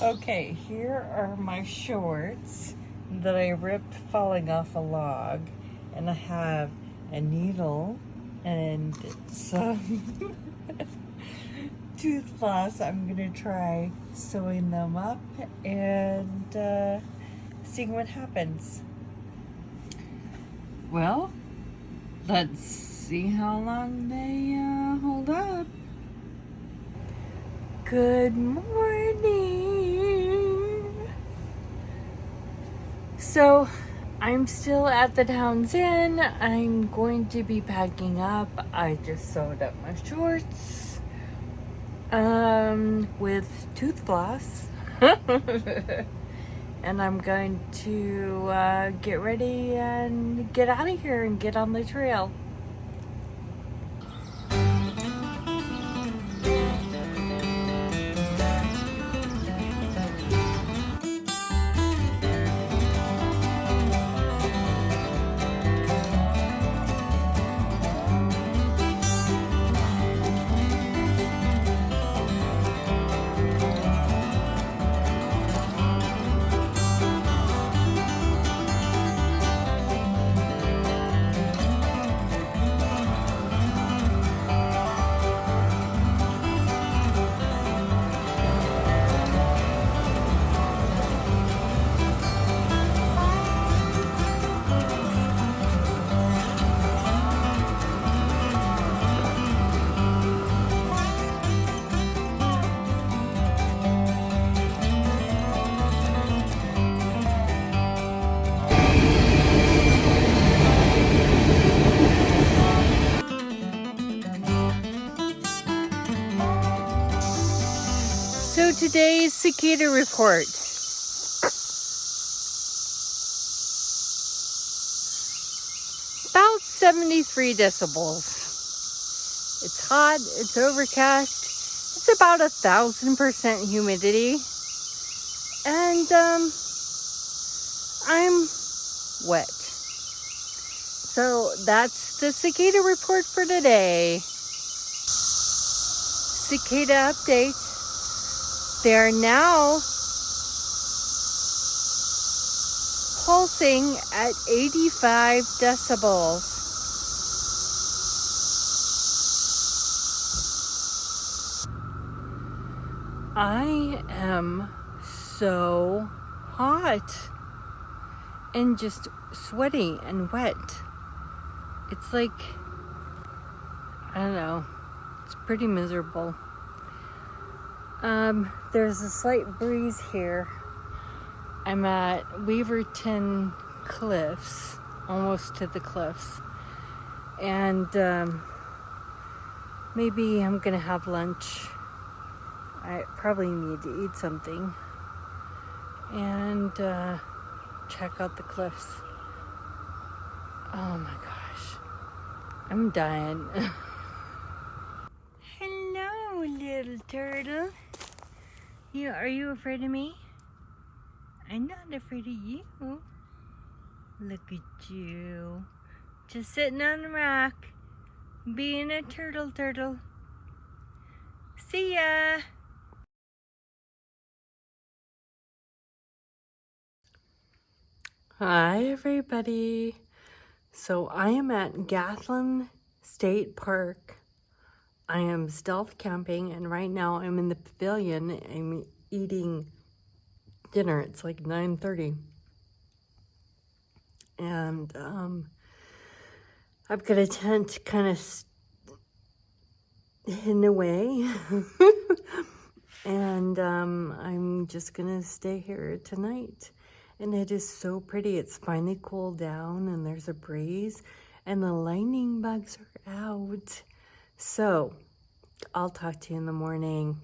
Okay, here are my shorts that I ripped falling off a log, and I have a needle and some tooth floss. I'm gonna try sewing them up and seeing what happens. Well, let's see how long they hold up. Good morning. So I'm still at the Town's Inn. I'm going to be packing up. I just sewed up my shorts with tooth floss. And I'm going to get ready and get out of here and get on the trail. So today's cicada report. About 73 decibels. It's hot, it's overcast, it's about 1,000% humidity, and I'm wet. So that's the cicada report for today. Cicada update. They are now pulsing at 85 decibels. I am so hot and just sweaty and wet. It's like, I don't know, it's pretty miserable. There's a slight breeze here. I'm at Weaverton Cliffs, almost to the cliffs. And maybe I'm gonna have lunch. I probably need to eat something. And check out the cliffs. Oh my gosh. I'm dying. Hello, little turtle. Are you afraid of me? I'm not afraid of you. Look at you. Just sitting on a rock, being a turtle. See ya! Hi, everybody. So I am at Gathland State Park. I am stealth camping, and right now I'm in the pavilion. I'm eating dinner. It's like 9:30. And I've got a tent kind of hidden away. And I'm just gonna stay here tonight. And it is so pretty. It's finally cooled down and there's a breeze and the lightning bugs are out. So I'll talk to you in the morning.